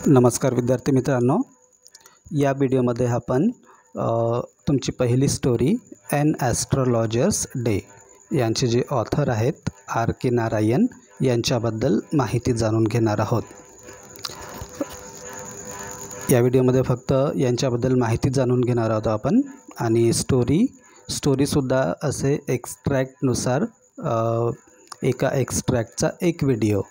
नमस्कार विद्यार्थी मित्रांनो, या व्हिडिओमध्ये आपण तुमची पहिली स्टोरी एन ॲस्ट्रोलॉजर्स डे यांचे जे ऑथर आहेत R.K. नारायण यांच्याबद्दल माहिती जाणून घेणार आहोत। या व्हिडिओमध्ये फक्त यांच्याबद्दल माहिती जाणून घेणार आहोत आपण आणि स्टोरीसुद्धा असे एक्स्ट्रॅक्टनुसार एका एक्स्ट्रॅक्टचा एक व्हिडिओ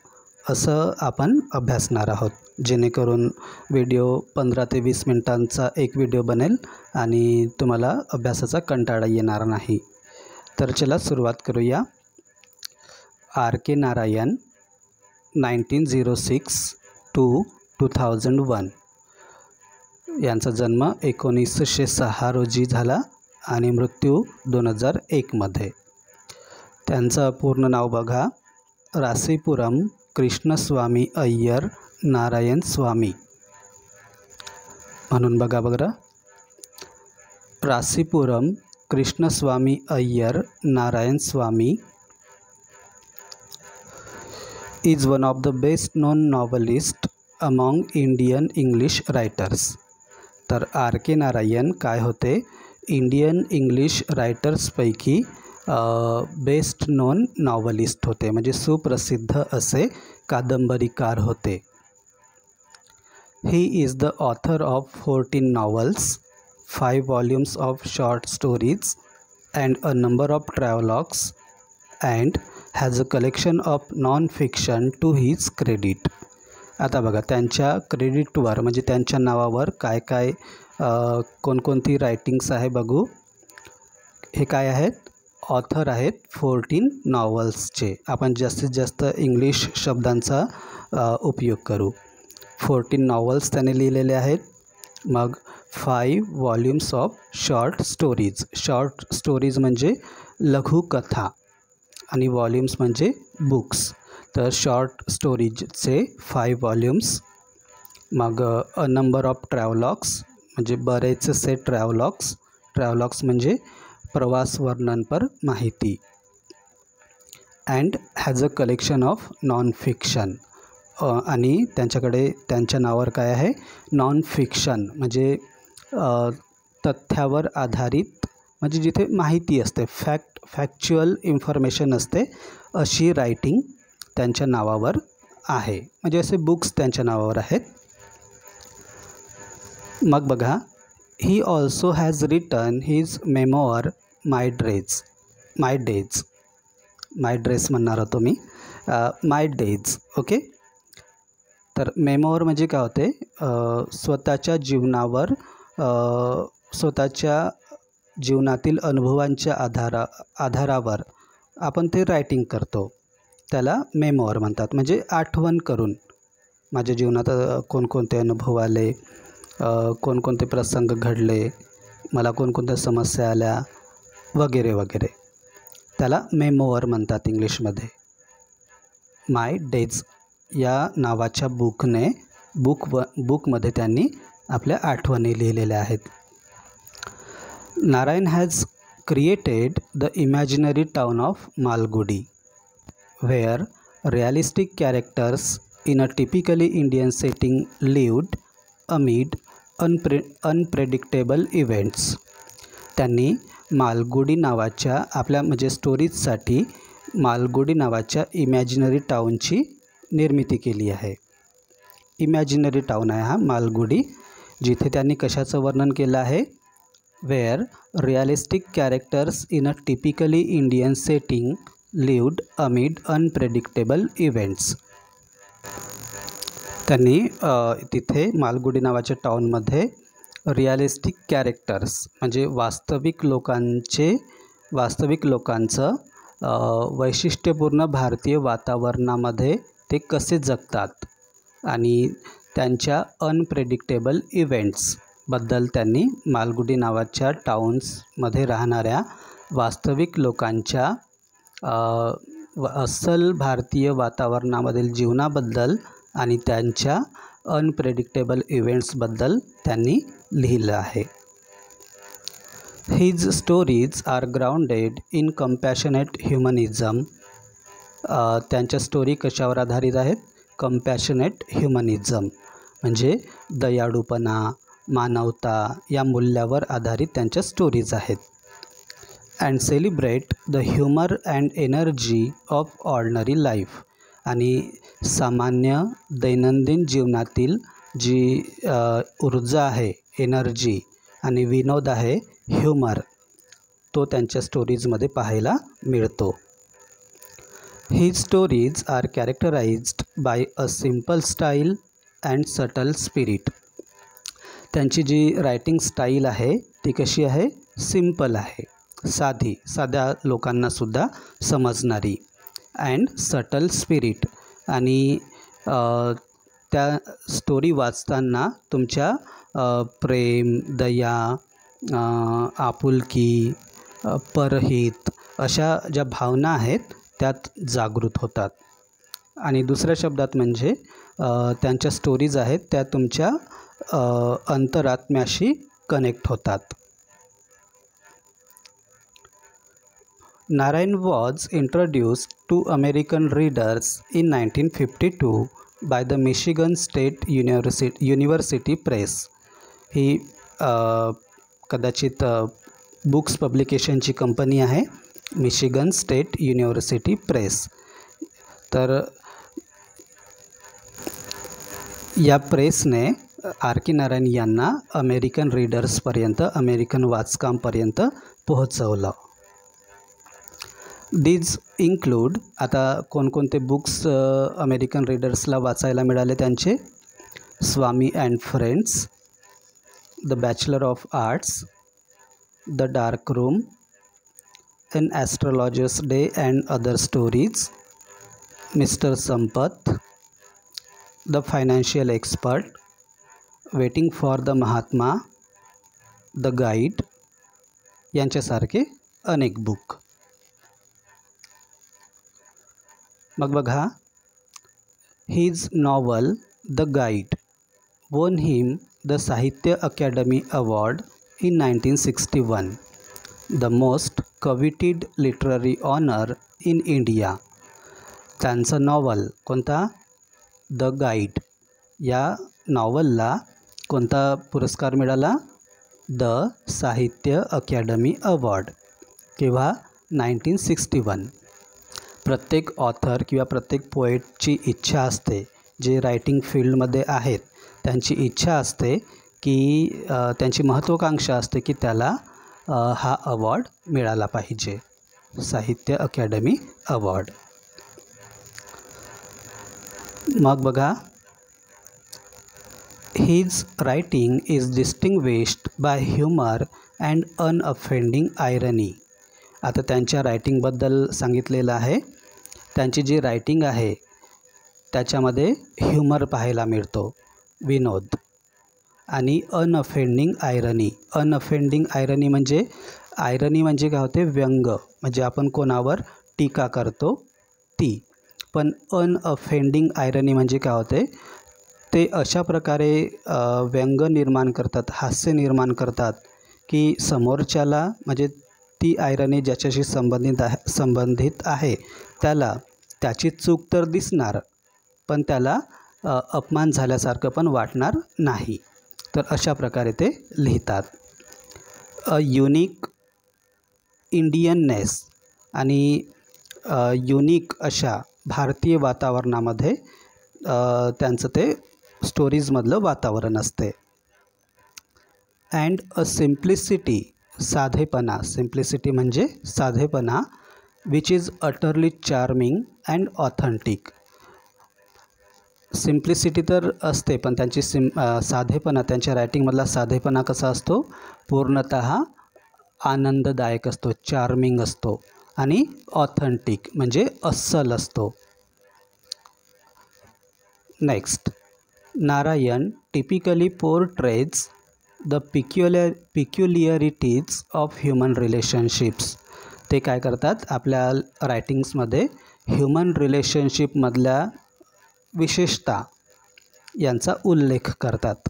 असं आपण अभ्यासणार आहोत, जेणेकरून व्हिडिओ 15 ते 20 मिनिटांचा एक व्हिडिओ बनेल आणि तुम्हाला अभ्यासाचा कंटाळा येणार नाही। तर चला सुरुवात करूया। R.K. नारायण 1906 to 2001 यांचा जन्म 1906 रोजी झाला आणि मृत्यू 2001 मध्ये। त्यांचं पूर्ण नाव बघा, रासीपुरम कृष्णस्वामी अय्यर नारायण स्वामी म्हणून बघा बरं, रासीपुरम कृष्णस्वामी अय्यर नारायण स्वामी is one of the best known novelists among Indian English writers। तर R.K. नारायण काय होते, इंडियन इंग्लिश रायटर्सपैकी बेस्ट नोन नॉवलिस्ट होते, म्हणजे सुप्रसिद्ध असे कादंबरीकार होते। He is the author of 14 novels, 5 volumes of short stories and a number of travelogues and has a collection of non-fiction to his credit। आता बघा, त्यांच्या क्रेडिटवर म्हणजे त्यांच्या नावावर काय काय कोणकोणती रायटिंग्स आहे बघू। हे काय आहेत, ऑथर आहेत 14 नॉवल्सचे। आपण जास्तीत जास्त इंग्लिश शब्दांचा उपयोग करू। 14 नॉवल्स त्याने लिहिलेले आहेत। मग 5 volumes of short stories. Short stories म्हणजे लघुकथा आणि व्हॉल्यूम्स म्हणजे बुक्स। तर शॉर्ट स्टोरीजचे 5 व्हॉल्यूम्स। मग अ नंबर ऑफ ट्रॅव्हलॉग्स म्हणजे बरेचसे ट्रॅव्हलॉग्स म्हणजे प्रवास वर्णनपर माहिती। And has a collection of non fiction, आणि त्यांच्याकडे त्यांच्या नावावर काय आहे, नॉन फिक्शन म्हणजे तथ्यावर आधारित, म्हणजे जिथे माहिती असते, फॅक्च्युअल इन्फॉर्मेशन असते, अशी रायटिंग त्यांच्या नावावर आहे, म्हणजे असे बुक्स त्यांच्या नावावर आहेत। मग बघा, he also has written his memoir my days म्हणणार होतो मी, माय डेज, ओके। तर मेमोअर म्हणजे काय होते, स्वतःच्या जीवनावर, स्वतःच्या जीवनातील अनुभवांच्या आधारावर आपण ते रायटिंग करतो, त्याला मेमोअर म्हणतात। म्हणजे आठवण करून माझ्या जीवनात कोणकोणते अनुभव आले, कोणकोणते प्रसंग घडले, मला कोणकोणत्या समस्या आल्या वगैरे वगैरे, त्याला मेमोअर म्हणतात इंग्लिशमध्ये। माय डेज या नावाच्या बुकमध्ये त्यांनी आपल्या आठवणी लिहिलेल्या आहेत। Narayan has created the imaginary town of Malgudi where realistic characters in a typically Indian setting lived amid unpredictable events। त्यांनी मालगुडी नावाच्या आपल्या म्हणजे स्टोरीजसाठी मालगुडी नावाच्या इमॅजिनरी टाउनची निर्मिती केली आहे। इमॅजिनरी टाउन आहे हा मालगुडी, जिथे त्यांनी कशाचं वर्णन केलं आहे, where realistic characters in a typically Indian setting lived amid unpredictable events. त्यांनी तिथे मालगुडी नावाच्या टाउनमध्ये रिअलिस्टिक कॅरेक्टर्स म्हणजे वास्तविक लोकांचं वैशिष्ट्यपूर्ण भारतीय वातावरणामध्ये ते कसे जगतात आणि त्यांच्या अनप्रेडिक्टेबल इव्हेंट्सबद्दल त्यांनी मालगुडी नावाच्या टाउन्समध्ये राहणाऱ्या वास्तविक लोकांच्या अस्सल भारतीय वातावरणामधील जीवनाबद्दल आणि त्यांच्या अनप्रेडिक्टेबल इव्हेंट्सबद्दल त्यांनी लिहिलं आहे। His stories are grounded in compassionate humanism. त्यांच्या स्टोरी कशावर आधारित आहेत, कंपॅशनेट ह्युमनिझम म्हणजे दयाळूपणा, मानवता या मूल्यावर आधारित त्यांच्या स्टोरीज आहेत. And celebrate the humour and energy of ordinary life. आणि सामान्य दैनंदिन जीवनातील जी ऊर्जा आहे, एनर्जी, आणि विनोद आहे, ह्युमर, तो त्यांच्या स्टोरीजमध्ये पाहायला मिळतो. His stories are characterized by a simple style and subtle spirit. त्यांची जी रायटिंग स्टाईल आहे ती कशी आहे? सिंपल आहे, साध्या लोकांनासुद्धा समजणारी. अँड सटल स्पिरिट, आणि त्या स्टोरी वाचताना तुमच्या प्रेम, दया, आपुलकी, परहित अशा ज्या भावना आहेत त्यात जागृत होतात. आणि दुसऱ्या शब्दात म्हणजे त्यांच्या स्टोरीज आहेत त्या तुमच्या अंतरात्म्याशी कनेक्ट होतात. Narayan was introduced to American readers in 1952 by the Michigan State University Press. ही कदाचित बुक्स पब्लिकेशनची कंपनी आहे, मिशिगन स्टेट युनिव्हर्सिटी प्रेस. तर या प्रेसने आर के नारायण यांना अमेरिकन रीडर्सपर्यंत, अमेरिकन वाचकांपर्यंत पोहोचवलं. दीज इन्क्लूड, आता कोणकोणते बुक्स अमेरिकन रीडर्सला वाचायला मिळाले त्यांचे? Swami and friends, the bachelor of arts, the dark room, an astrologer's day and other stories, mister Sampath, the financial expert, waiting for the Mahatma, the guide यांच्यासारखे अनेक बुक. मग बघा, his novel the guide won him the Sahitya Academy Award in 1961, the most coveted literary honor in India. त्यांचं novel कोणता? The guide. या नॉवलला कोणता पुरस्कार मिळाला? द साहित्य अकॅडमी अवॉर्ड. केव्हा? 1961. प्रत्येक ऑथर किंवा प्रत्येक पोएटची इच्छा असते, जे रायटिंग फील्डमध्ये आहेत त्यांची इच्छा असते की त्यांची महत्त्वाकांक्षा असते की त्याला हा अवॉर्ड मिळाला पाहिजे, साहित्य अकॅडमी अवॉर्ड. मग बघा, his writing is distinguished by humour and unoffending irony. आता त्यांच्या रायटिंगबद्दल सांगितलेलं आहे. त्यांची जी रायटिंग आहे त्याच्यामध्ये ह्युमर पाहायला मिळतो, विनोद, आणि अनअफेंडिंग आयरनी. अनअफेंडिंग आयरनी म्हणजे काय होते? व्यंग, म्हणजे आपण कोणावर टीका करतो ती. पण अनअफेंडिंग आयरनी म्हणजे काय होते? ते अशा प्रकारे व्यंग निर्माण करतात, हास्य निर्माण करतात की समोरच्याला, म्हणजे ती आयरनी ज्याच्याशी संबंधित आहे त्याला त्याची चूक तर दिसणार, पण त्याला अपमान झाल्यासारखं पण वाटणार नाही. तर अशा प्रकारे ते लिहितात. अ युनिक इंडियननेस, आणि युनिक अशा भारतीय वातावरणामध्ये त्यांचं ते स्टोरीजमधलं वातावरण असते. अँड अ सिम्प्लिसिटी, साधेपणा, सिम्प्लिसिटी म्हणजे साधेपणा, which is utterly charming and authentic. Simplicity तर असते, पण त्यांची साधेपणा, त्यांच्या रायटिंगमधला साधेपणा कसा असतो? पूर्णतः आनंददायक असतो, चार्मिंग असतो, आणि ऑथेंटिक म्हणजे अस्सल असतो. Next, Narayan typically portrays the peculiarities of human relationships. ते काय करतात? आपल्या रायटिंग्समध्ये ह्युमन रिलेशनशिपमधल्या विशेषता यांचा उल्लेख करतात.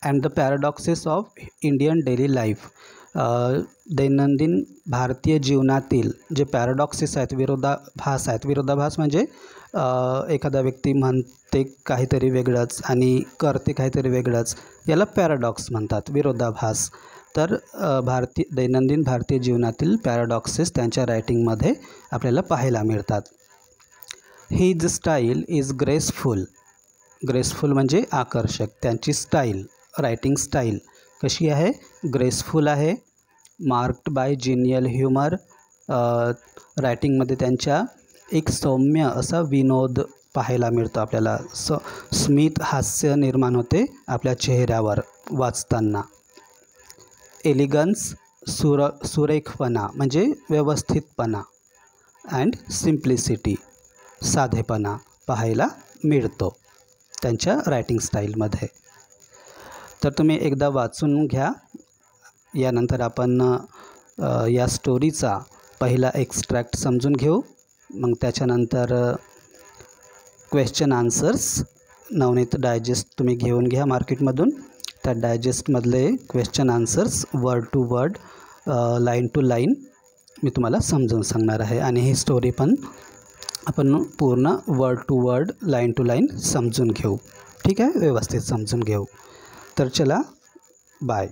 And the paradoxes of Indian daily life. दैनंदिन भारतीय जीवनातील जे पॅराडॉक्सेस आहेत, विरोधाभास आहेत. विरोधाभास म्हणजे एखादा व्यक्ती म्हणते काहीतरी वेगळंच आणि करते काहीतरी वेगळंच, याला पॅराडॉक्स म्हणतात, विरोधाभास. तर दैनंदिन भारतीय जीवनातील पॅराडॉक्सेस त्यांच्या रायटिंगमध्ये आपल्याला पाहायला मिळतात. His style is graceful. Graceful म्हणजे आकर्षक. त्यांची स्टाईल, रायटिंग स्टाईल कशी आहे? ग्रेसफुल आहे. Marked by genial humour. रायटिंगमध्ये त्यांच्या एक सौम्य असा विनोद पाहायला मिळतो आपल्याला. स्मित हास्य निर्माण होते आपल्या चेहऱ्यावर वाचताना. एलिगन्स, सुरेखपणा म्हणजे व्यवस्थितपणा. अँड सिम्प्लिसिटी, साधेपणा पाहायला मिळतो त्यांच्या रायटिंग स्टाईलमध्ये. तर तुम्ही एकदा वाचून घ्या. यानंतर आपण या स्टोरीचा पहिला एक्स्ट्रॅक्ट समजून घेऊ. मग त्याच्यानंतर क्वेश्चन आन्सर्स नवनीत डायजेस्ट तुम्ही घेऊन घ्या मार्केटमधून. त्या डायजेस्टमधले question answers word to word, line to line मी तुम्हाला समजून सांगणार आहे. आणि ही स्टोरी पण आपण पूर्ण word to word, line to line समजून घेऊ. ठीक आहे, व्यवस्थित समजून घेऊ. तर चला, बाय.